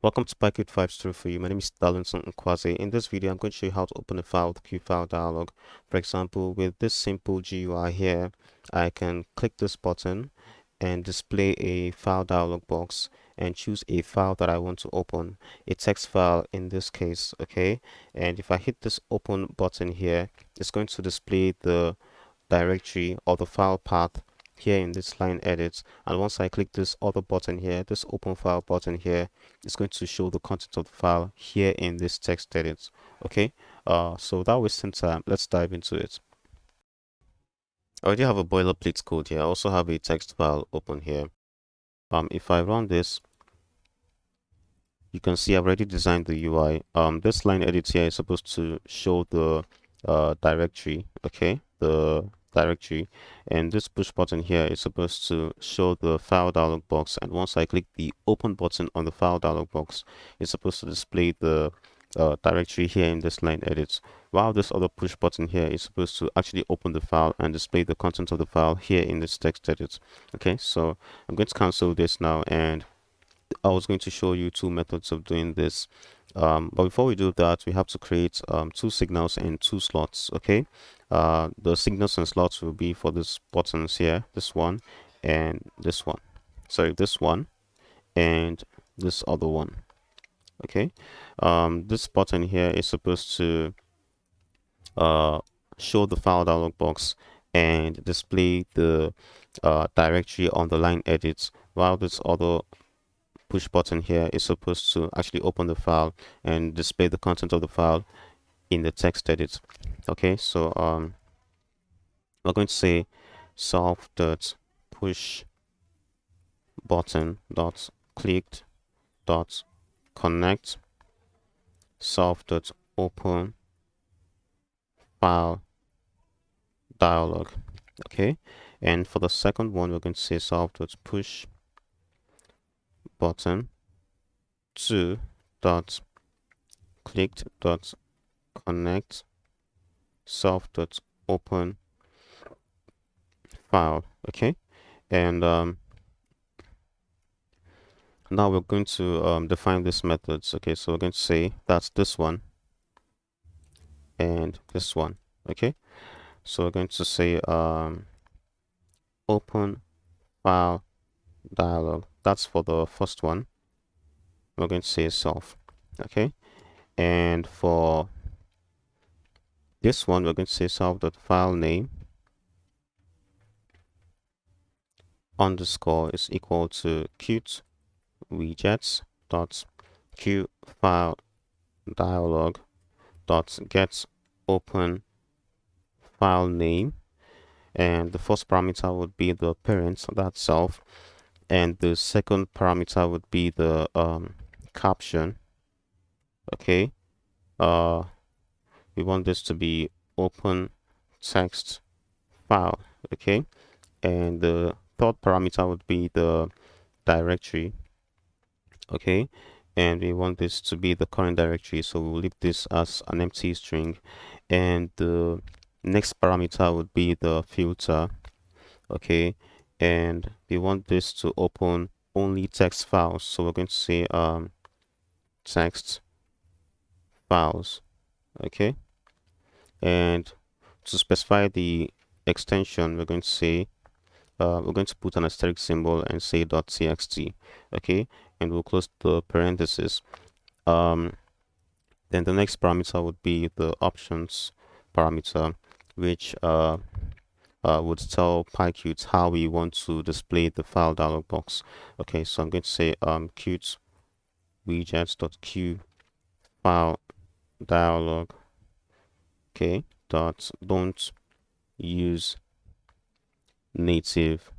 Welcome to PyQt5 tutorial for you. My name is Darlinson Nkwaze. In this video, I'm going to show you how to open a file with QFileDialog. For example, with this simple GUI here, I can click this button and display a file dialog box and choose a file that I want to open, a text file in this case, okay? And if I hit this open button here, it's going to display the directory or the file path here in this line edit, and once I click this other button here, this open file button here, it's going to show the content of the file here in this text edit. Okay, so without wasting time, let's dive into it. I already have a boilerplate code here. I also have a text file open here. If I run this, you can see I've already designed the UI. This line edit here is supposed to show the directory, okay, the directory, and this push button here is supposed to show the file dialog box, and once I click the open button on the file dialog box, it's supposed to display the directory here in this line edit, while this other push button here is supposed to actually open the file and display the content of the file here in this text edit. Okay, so I'm going to cancel this now, and I was going to show you two methods of doing this. But before we do that, we have to create two signals and two slots. Okay, the signals and slots will be for these buttons here, this one and this one. Sorry, this one and this other one. Okay, this button here is supposed to show the file dialog box and display the directory on the line edits, while this other push button here is supposed to actually open the file and display the content of the file in the text edit. Okay, so we're going to say self.push button dot clicked dot connect self.open file dialog. Okay, and for the second one, we're going to say self.push button to dot clicked dot connect self.open file. Okay, and now we're going to define these methods. Okay, so we're going to say that's this one and this one. Okay, so we're going to say open file dialog. That's for the first one. We're going to say self. Okay, and for this one, we're going to say self.file name underscore is equal to Qt widgets dot QFileDialog dot get open file name, and the first parameter would be the parent, that's self, and the second parameter would be the caption. Okay, we want this to be open text file. Okay, and the third parameter would be the directory. Okay, and we want this to be the current directory, so we'll leave this as an empty string, and the next parameter would be the filter. Okay, and we want this to open only text files, so we're going to say text files. Okay, and to specify the extension, we're going to say we're going to put an asterisk symbol and say .txt. Okay, and we'll close the parentheses. Then the next parameter would be the options parameter, which would tell PyQt how we want to display the file dialog box. Okay, so I'm going to say Qt widgets.q file dialog. Okay, dot don't use native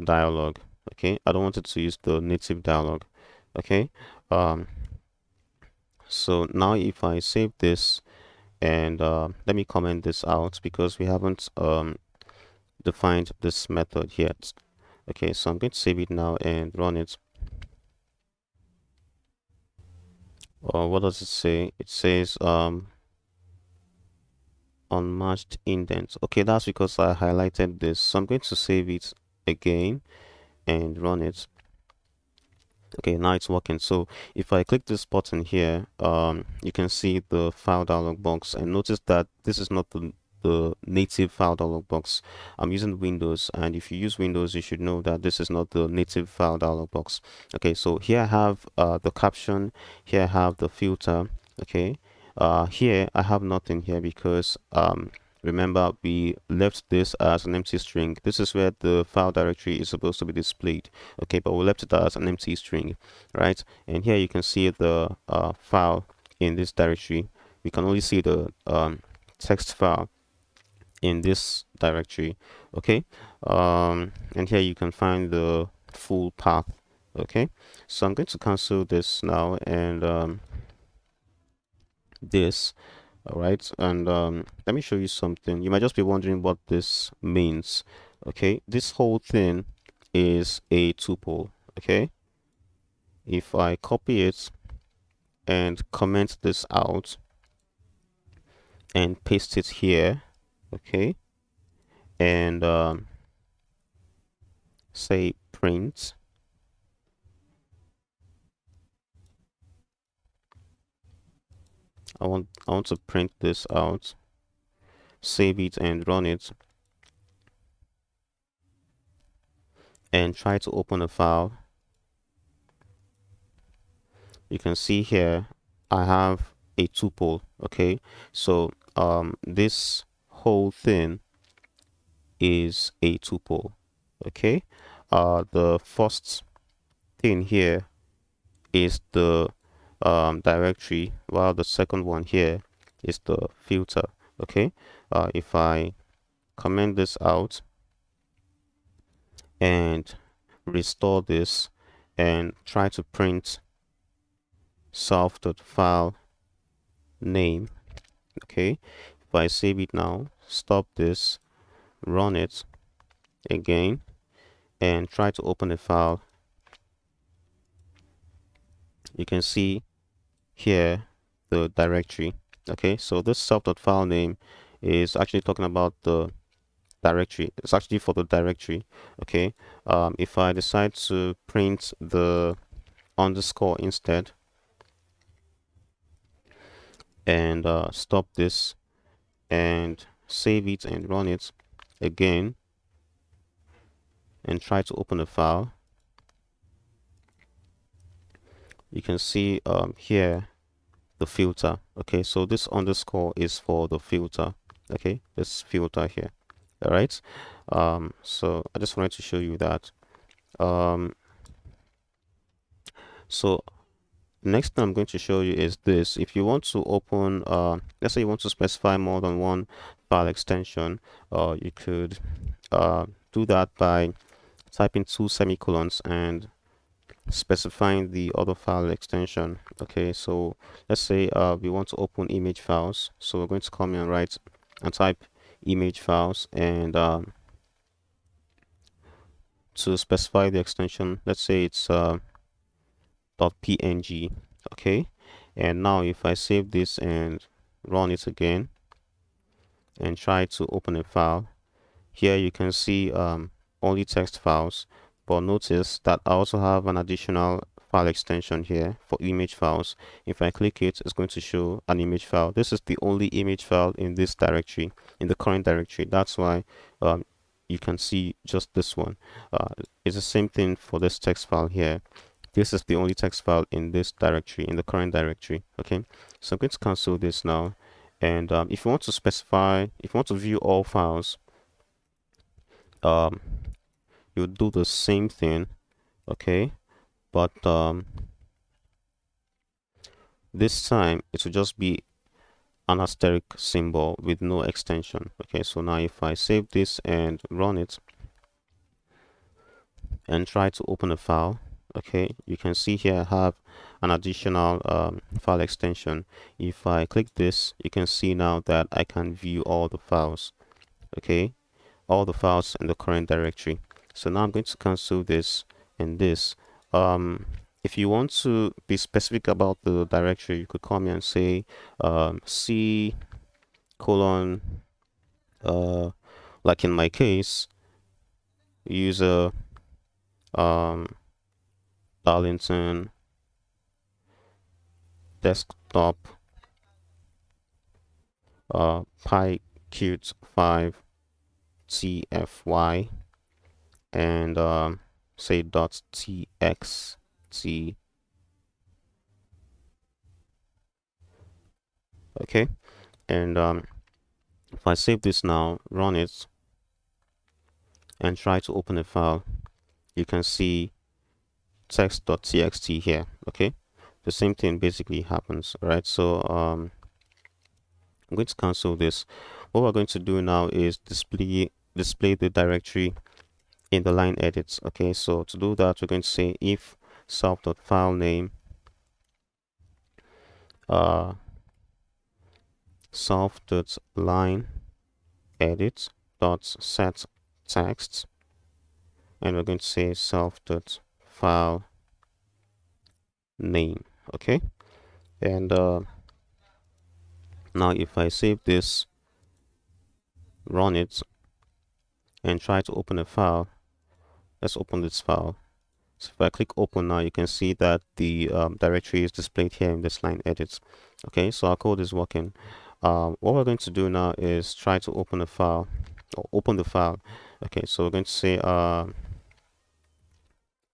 dialog. Okay, I don't want it to use the native dialog. Okay, so now if I save this and let me comment this out because we haven't defined this method yet. Okay, so I'm going to save it now and run it. What does it say? It says unmatched indent. Okay, that's because I highlighted this, so I'm going to save it again and run it. Okay, now it's working. So if I click this button here, you can see the file dialog box, and notice that this is not the native file dialog box. I'm using Windows, and if you use Windows, you should know that this is not the native file dialog box. Okay, so here I have the caption, here I have the filter. Okay, here I have nothing here because remember, we left this as an empty string. This is where the file directory is supposed to be displayed. Okay, but we left it as an empty string, right? And here you can see the file in this directory. We can only see the text file in this directory. Okay, and here you can find the full path. Okay, so I'm going to cancel this now, and this. All right, and let me show you something. You might just be wondering what this means. Okay, this whole thing is a tuple. Okay, if I copy it and comment this out and paste it here, okay, and say print, I want to print this out, save it and run it, and try to open a file. You can see here I have a tuple. Okay, so this whole thing is a tuple. Okay, the first thing here is the directory, while the second one here is the filter. Okay, if I comment this out and restore this and try to print self.file name. Okay, if I save it now, stop this, run it again, and try to open a file, you can see here the directory. Okay, so this self.file name is actually talking about the directory. It's actually for the directory. Okay, if I decide to print the underscore instead and stop this and save it and run it again and try to open the file, you can see here the filter. Okay, so this underscore is for the filter. Okay, this filter here. All right, so I just wanted to show you that. So next thing I'm going to show you is this. If you want to open let's say you want to specify more than one file extension, you could do that by typing 2 semicolons and specifying the other file extension. Okay, so let's say we want to open image files, so we're going to come and write and type image files, and to specify the extension, let's say it's .png. Okay, and now if I save this and run it again and try to open a file, here you can see only text files, but notice that I also have an additional file extension here for image files. If I click it, it's going to show an image file. This is the only image file in this directory, in the current directory. That's why you can see just this one. It's the same thing for this text file here. This is the only text file in this directory, in the current directory. Okay, so I'm going to cancel this now. And if you want to specify, if you want to view all files, you do the same thing. Okay, but this time it will just be an asterisk symbol with no extension. Okay, so now if I save this and run it and try to open a file, okay, you can see here I have an additional file extension. If I click this, you can see now that I can view all the files. Okay, all the files in the current directory. So now I'm going to cancel this and this. If you want to be specific about the directory, you could come here and say C colon, like in my case, user Darlington desktop PyQt5 TFY and say .txt. Okay, and if I save this now, run it, and try to open a file, you can see text.txt here. Okay, the same thing basically happens, right? So I'm going to cancel this. What we're going to do now is display the directory in the line edits. Okay, so to do that, we're going to say if self.filename self.line edit dot set text, and we're going to say self.file name. Okay, and now if I save this, run it, and try to open a file, let's open this file. So if I click open now, you can see that the directory is displayed here in this line edits. Okay, so our code is working. What we're going to do now is try to open a file, or open the file. Okay, so we're going to say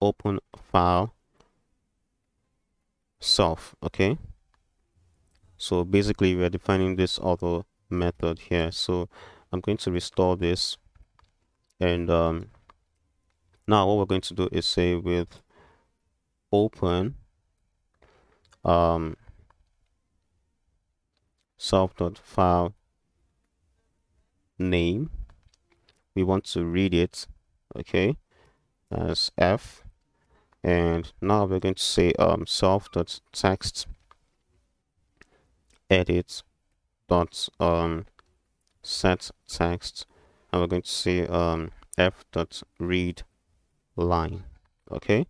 open file self. Okay, so basically we're defining this other method here. So I'm going to restore this, and now what we're going to do is say with open self.file name, we want to read it, okay, as f, and now we're going to say self.text edit dot set text, and we're going to say f.read line. Okay,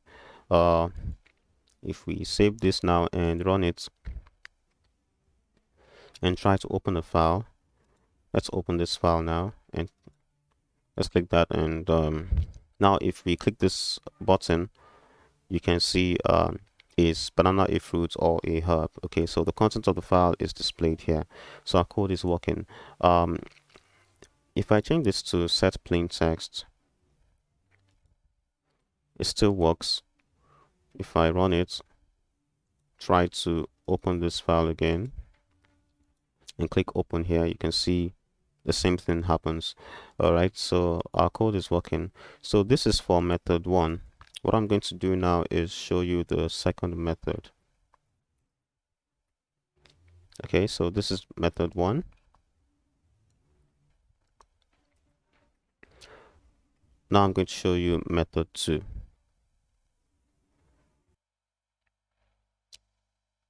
if we save this now and run it and try to open the file, let's open this file now, and let's click that, and now if we click this button, you can see is banana, a fruit, or a herb. Okay, so the content of the file is displayed here, so our code is working. If I change this to set plain text, it still works. If I run it, try to open this file again and click open here, you can see the same thing happens. All right, so our code is working. So this is for method 1. What I'm going to do now is show you the second method. Okay, so this is method 1. Now I'm going to show you method 2.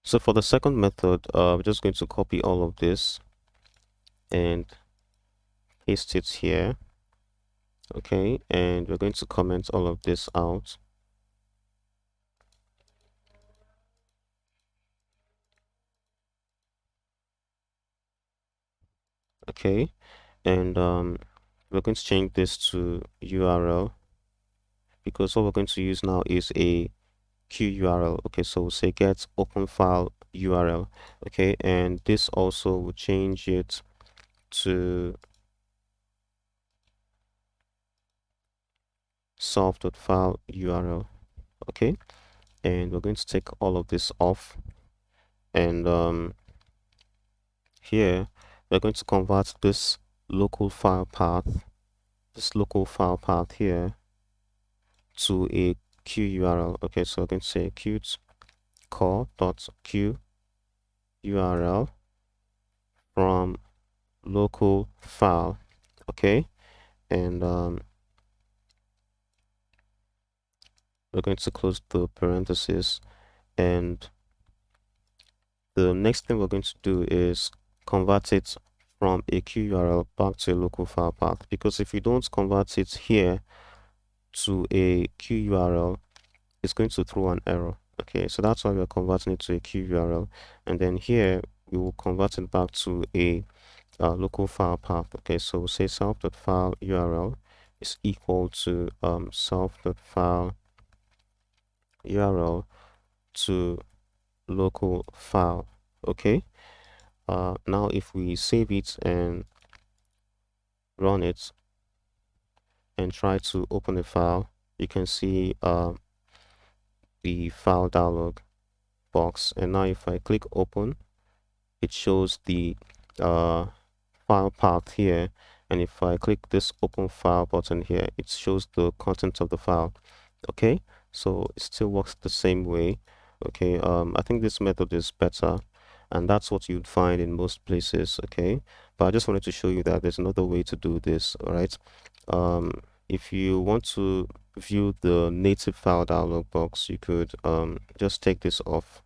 So for the second method, we're just going to copy all of this and paste it here. Okay, and we're going to comment all of this out. Okay, and we're going to change this to URL, because what we're going to use now is a QURL. Okay, so we'll say get open file URL. Okay, and this also will change it to self.file URL. Okay, and we're going to take all of this off, and here we're going to convert this local file path here to a QURL. Okay, so we're going to say qt core.qurl from local file. Okay, and we're going to close the parentheses, and the next thing we're going to do is convert it from a QURL back to a local file path, because if you don't convert it here to a QURL, it's going to throw an error. Okay, so that's why we're converting it to a QURL, and then here we will convert it back to a local file path. Okay, so we'll say self.file URL is equal to self.file URL to local file. Okay, now if we save it and run it and try to open the file, you can see the file dialog box, and now if I click open, it shows the uh, file path here, and if I click this open file button here, it shows the content of the file. Okay, so it still works the same way. Okay, I think this method is better, and that's what you'd find in most places. Okay, but I just wanted to show you that there's another way to do this. All right, if you want to view the native file dialog box, you could just take this off.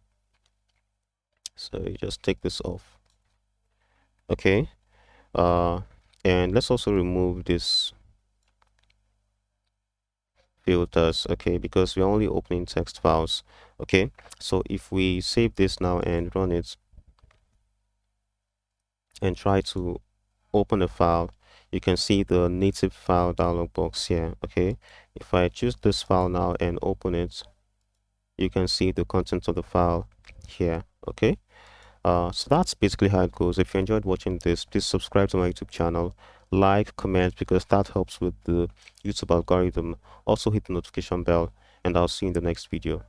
So you just take this off. Okay, and let's also remove this filters. Okay, because we're only opening text files. Okay, so if we save this now and run it and try to open a file, you can see the native file dialog box here. Okay, if I choose this file now and open it, you can see the content of the file here. Okay, so that's basically how it goes. If you enjoyed watching this, please subscribe to my YouTube channel, like, comment, because that helps with the YouTube algorithm. Also hit the notification bell, and I'll see you in the next video.